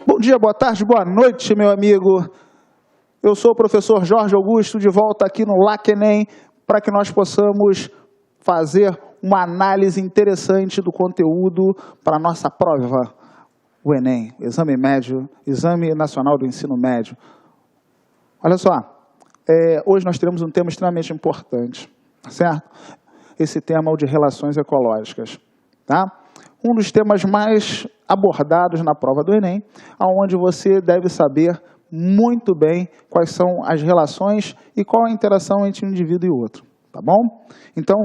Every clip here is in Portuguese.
Bom dia, boa tarde, boa noite, meu amigo. Eu sou o professor Jorge Augusto, de volta aqui no LACENEM, para que nós possamos fazer uma análise interessante do conteúdo para a nossa prova, o Enem, Exame Médio, Exame Nacional do Ensino Médio. Olha só, hoje nós teremos um tema extremamente importante, certo? Esse tema é o de relações ecológicas, tá? Um dos temas mais abordados na prova do Enem, onde você deve saber muito bem quais são as relações e qual a interação entre um indivíduo e outro, tá bom? Então,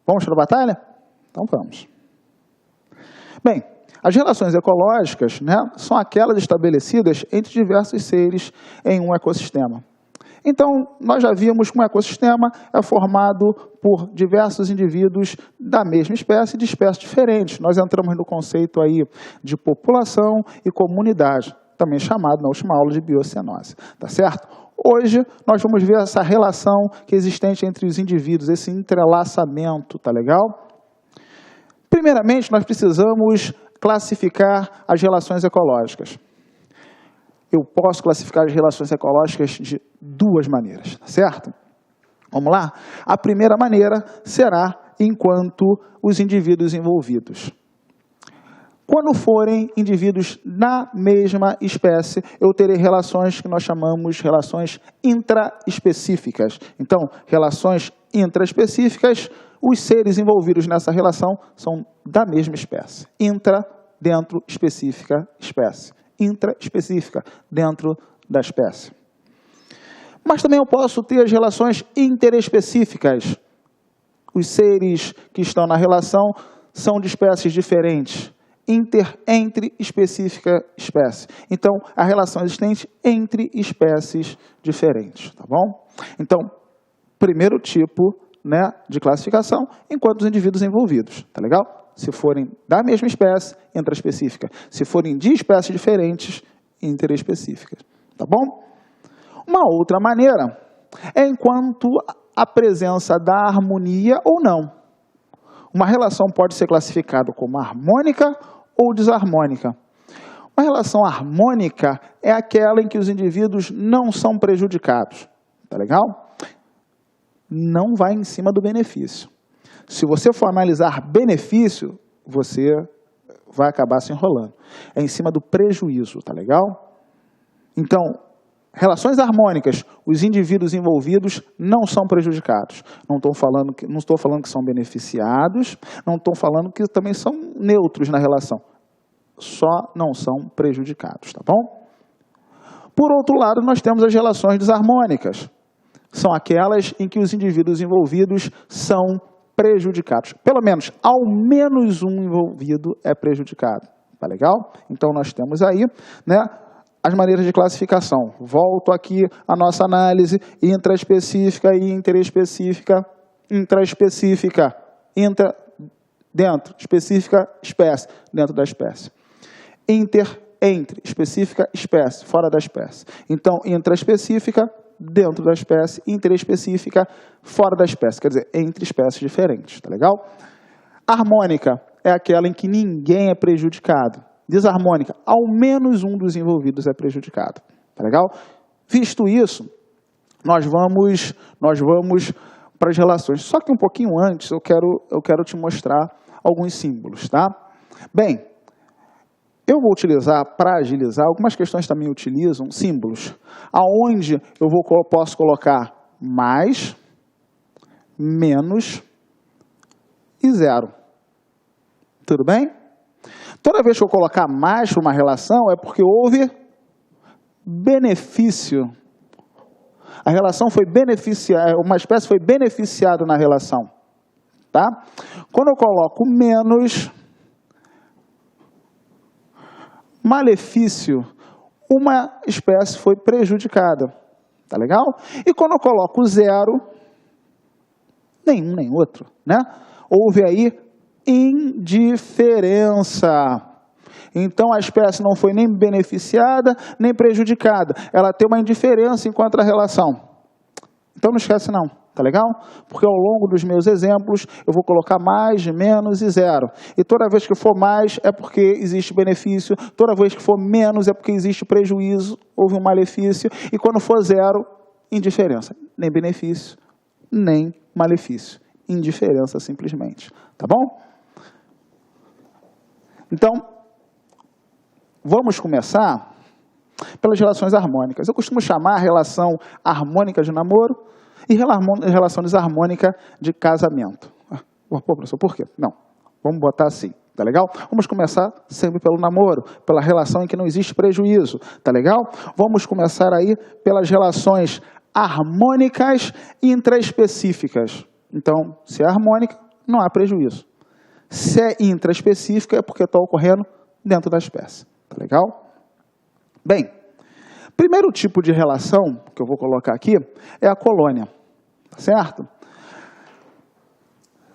vamos para a batalha? Então vamos. Bem, as relações ecológicas, né, são aquelas estabelecidas entre diversos seres em um ecossistema. Então, nós já vimos que um ecossistema é formado por diversos indivíduos da mesma espécie, de espécies diferentes. Nós entramos no conceito aí de população e comunidade, também chamado na última aula de biocenose, tá certo? Hoje, nós vamos ver essa relação que é existente entre os indivíduos, esse entrelaçamento, tá legal? Primeiramente, nós precisamos classificar as relações ecológicas. Eu posso classificar as relações ecológicas de duas maneiras, tá certo? Vamos lá? A primeira maneira será enquanto os indivíduos envolvidos. Quando forem indivíduos da mesma espécie, eu terei relações que nós chamamos de relações intraespecíficas. Então, relações intraespecíficas, os seres envolvidos nessa relação são da mesma espécie. Intra, dentro, específica, espécie. Intraespecífica, dentro da espécie. Mas também eu posso ter as relações interespecíficas. Os seres que estão na relação são de espécies diferentes. Entre específica espécie. Então, a relação existente entre espécies diferentes, tá bom? Então, primeiro tipo, né, de classificação, enquanto os indivíduos envolvidos, tá legal? Se forem da mesma espécie, intraespecífica. Se forem de espécies diferentes, interespecíficas. Tá bom? Uma outra maneira é enquanto a presença da harmonia ou não. Uma relação pode ser classificada como harmônica ou desarmônica. Uma relação harmônica é aquela em que os indivíduos não são prejudicados. Tá legal? Não vai em cima do benefício. Se você for analisar benefício, você vai acabar se enrolando. É em cima do prejuízo, tá legal? Então, relações harmônicas, os indivíduos envolvidos não são prejudicados. Não estou falando que são beneficiados, não estou falando que também são neutros na relação. Só não são prejudicados, tá bom? Por outro lado, nós temos as relações desarmônicas. São aquelas em que os indivíduos envolvidos são prejudicados. Pelo menos, ao menos um envolvido é prejudicado. Tá legal? Então, nós temos aí, né, as maneiras de classificação. Volto aqui à nossa análise intraespecífica e interespecífica. Intraespecífica, dentro, específica, espécie, dentro da espécie. Entre, específica, espécie, fora da espécie. Então, intraespecífica, dentro da espécie, interespecífica, fora da espécie, quer dizer, entre espécies diferentes, tá legal? Harmônica é aquela em que ninguém é prejudicado. Desarmônica, ao menos um dos envolvidos é prejudicado, tá legal? Visto isso, nós vamos para as relações. Só que um pouquinho antes eu quero te mostrar alguns símbolos, tá? Bem, eu vou utilizar, para agilizar, algumas questões também utilizam símbolos, aonde posso colocar mais, menos e zero. Tudo bem? Toda vez que eu colocar mais para uma relação, é porque houve benefício. A relação foi beneficiada, uma espécie foi beneficiada na relação. Tá? Quando eu coloco menos, malefício, uma espécie foi prejudicada. Tá legal? E quando eu coloco zero, nenhum nem outro, né? Houve aí indiferença. Então a espécie não foi nem beneficiada, nem prejudicada. Ela tem uma indiferença enquanto a relação. Então não esquece não, Tá legal? Porque ao longo dos meus exemplos, eu vou colocar mais, menos e zero. E toda vez que for mais, é porque existe benefício. Toda vez que for menos, é porque existe prejuízo, houve um malefício. E quando for zero, indiferença. Nem benefício, nem malefício. Indiferença, simplesmente. Tá bom? Então, vamos começar pelas relações harmônicas. Eu costumo chamar a relação harmônica de namoro e relação desarmônica de casamento. Pô, professor, por quê? Não, vamos botar assim, tá legal? Vamos começar sempre pelo namoro, pela relação em que não existe prejuízo, tá legal? Vamos começar aí pelas relações harmônicas e intraespecíficas. Então, se é harmônica, não há prejuízo. Se é intraespecífica, é porque está ocorrendo dentro da espécie, tá legal? Bem, primeiro tipo de relação que eu vou colocar aqui é a colônia, tá certo?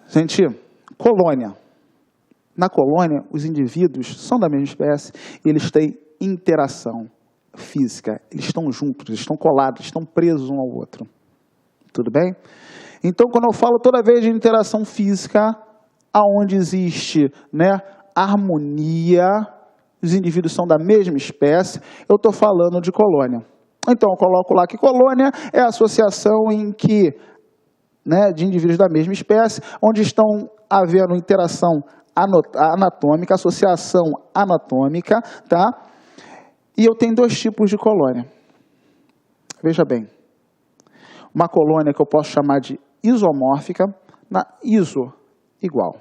Gente, colônia. Na colônia, os indivíduos são da mesma espécie e eles têm interação física. Eles estão juntos, eles estão colados, estão presos um ao outro. Tudo bem? Então, quando eu falo toda vez de interação física, aonde existe, né, harmonia, os indivíduos são da mesma espécie, eu estou falando de colônia. Então, eu coloco lá que colônia é a associação em que, né, de indivíduos da mesma espécie, onde estão havendo interação anatômica, associação anatômica, tá? E eu tenho dois tipos de colônia. Veja bem, uma colônia que eu posso chamar de isomórfica, na iso, igual.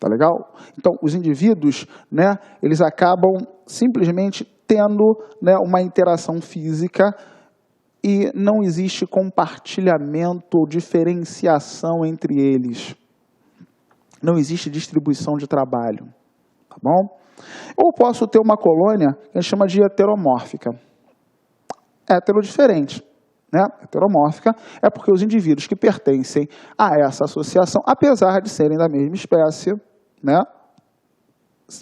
Tá legal? Então, os indivíduos, né, eles acabam simplesmente tendo, né, uma interação física e não existe compartilhamento ou diferenciação entre eles. Não existe distribuição de trabalho. Tá bom? Ou posso ter uma colônia que a gente chama de heteromórfica. Hétero diferente. Né? Heteromórfica é porque os indivíduos que pertencem a essa associação, apesar de serem da mesma espécie, né,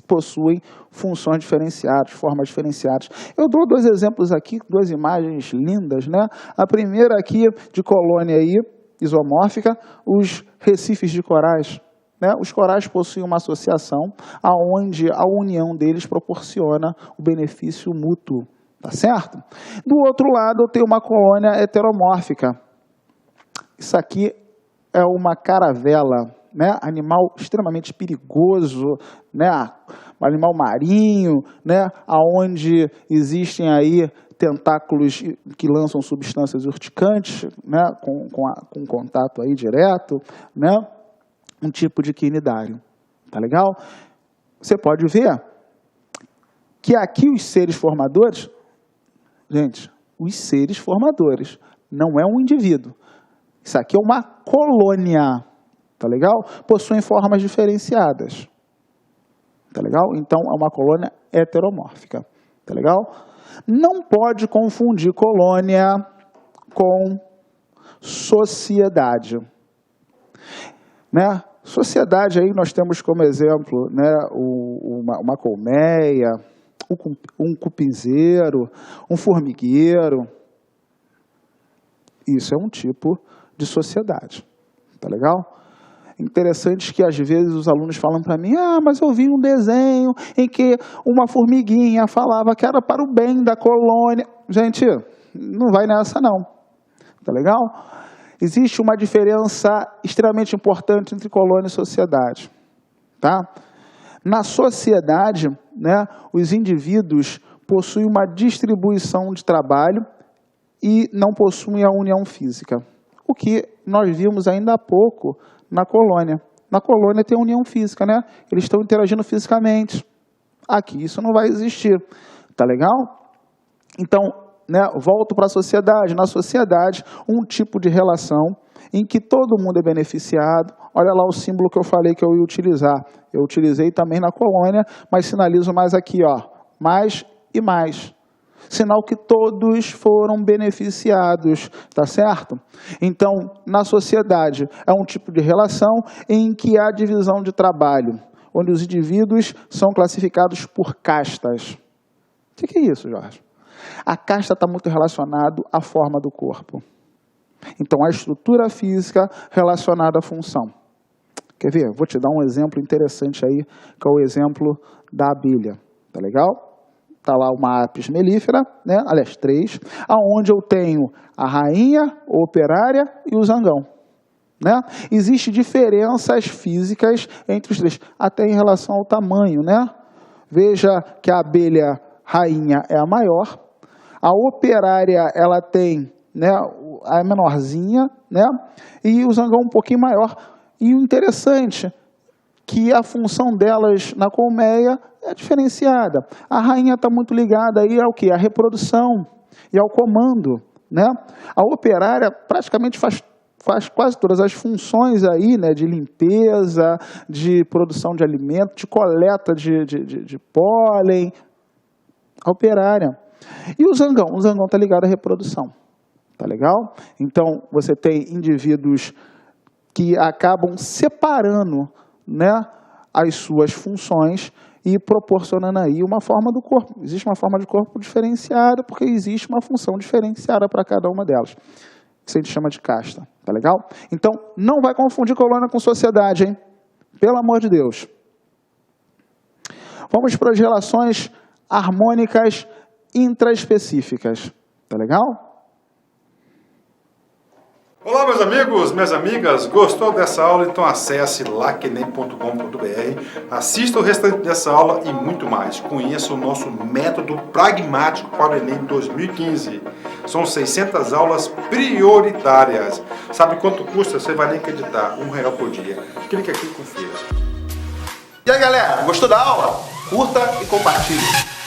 possuem funções diferenciadas, formas diferenciadas. Eu dou dois exemplos aqui, duas imagens lindas, né? A primeira aqui de colônia aí, isomórfica, os recifes de corais. Né? Os corais possuem uma associação onde a união deles proporciona o benefício mútuo. Tá certo? Do outro lado, eu tenho uma colônia heteromórfica. Isso aqui é uma caravela, né? Animal extremamente perigoso, né? Um animal marinho, né? Onde existem aí tentáculos que lançam substâncias urticantes, né? Com contato aí direto, né? Um tipo de quinidário. Tá legal? Você pode ver que aqui os seres formadores, gente, os seres formadores, não é um indivíduo. Isso aqui é uma colônia, tá legal? Possuem formas diferenciadas, tá legal? Então, é uma colônia heteromórfica, tá legal? Não pode confundir colônia com sociedade, né? Sociedade aí nós temos como exemplo, né, uma colmeia, um cupinzeiro, um formigueiro. Isso é um tipo de sociedade. Tá legal? Interessante que às vezes os alunos falam para mim, mas eu vi um desenho em que uma formiguinha falava que era para o bem da colônia. Gente, não vai nessa não. Tá legal? Existe uma diferença extremamente importante entre colônia e sociedade. Tá? Na sociedade, né, os indivíduos possuem uma distribuição de trabalho e não possuem a união física. O que nós vimos ainda há pouco na colônia. Na colônia tem união física, né? Eles estão interagindo fisicamente. Aqui isso não vai existir. Tá legal? Então, né, volto para a sociedade. Na sociedade, um tipo de relação em que todo mundo é beneficiado. Olha lá o símbolo que eu falei que eu ia utilizar. Eu utilizei também na colônia, mas sinalizo mais aqui, ó, mais e mais. Sinal que todos foram beneficiados, tá certo? Então, na sociedade, é um tipo de relação em que há divisão de trabalho, onde os indivíduos são classificados por castas. O que é isso, Jorge? A casta está muito relacionado à forma do corpo. Então, a estrutura física relacionada à função. Quer ver? Vou te dar um exemplo interessante aí, que é o exemplo da abelha. Tá legal? Tá lá uma apis mellifera, né? Aliás, 3, aonde eu tenho a rainha, o operária e o zangão. Né? Existem diferenças físicas entre os 3, até em relação ao tamanho. Né? Veja que a abelha rainha é a maior, a operária ela tem, né, a menorzinha, né, e o zangão um pouquinho maior. E o interessante que a função delas na colmeia é diferenciada. A rainha está muito ligada aí ao quê? À reprodução e ao comando. Né? A operária praticamente faz quase todas as funções aí, né, de limpeza, de produção de alimento, de coleta de pólen. A operária. E o zangão? O zangão está ligado à reprodução. Tá legal? Então, você tem indivíduos que acabam separando, né, as suas funções e proporcionando aí uma forma do corpo. Existe uma forma de corpo diferenciada porque existe uma função diferenciada para cada uma delas. Isso a gente chama de casta. Tá legal? Então, não vai confundir colônia com sociedade, hein? Pelo amor de Deus. Vamos para as relações harmônicas intraespecíficas. Tá legal? Olá, meus amigos, minhas amigas. Gostou dessa aula? Então acesse laquenem.com.br, assista o restante dessa aula e muito mais. Conheça o nosso método pragmático para o Enem 2015. São 600 aulas prioritárias. Sabe quanto custa? Você vai nem acreditar. R$1 por dia. Clique aqui e confira. E aí, galera, gostou da aula? Curta e compartilhe.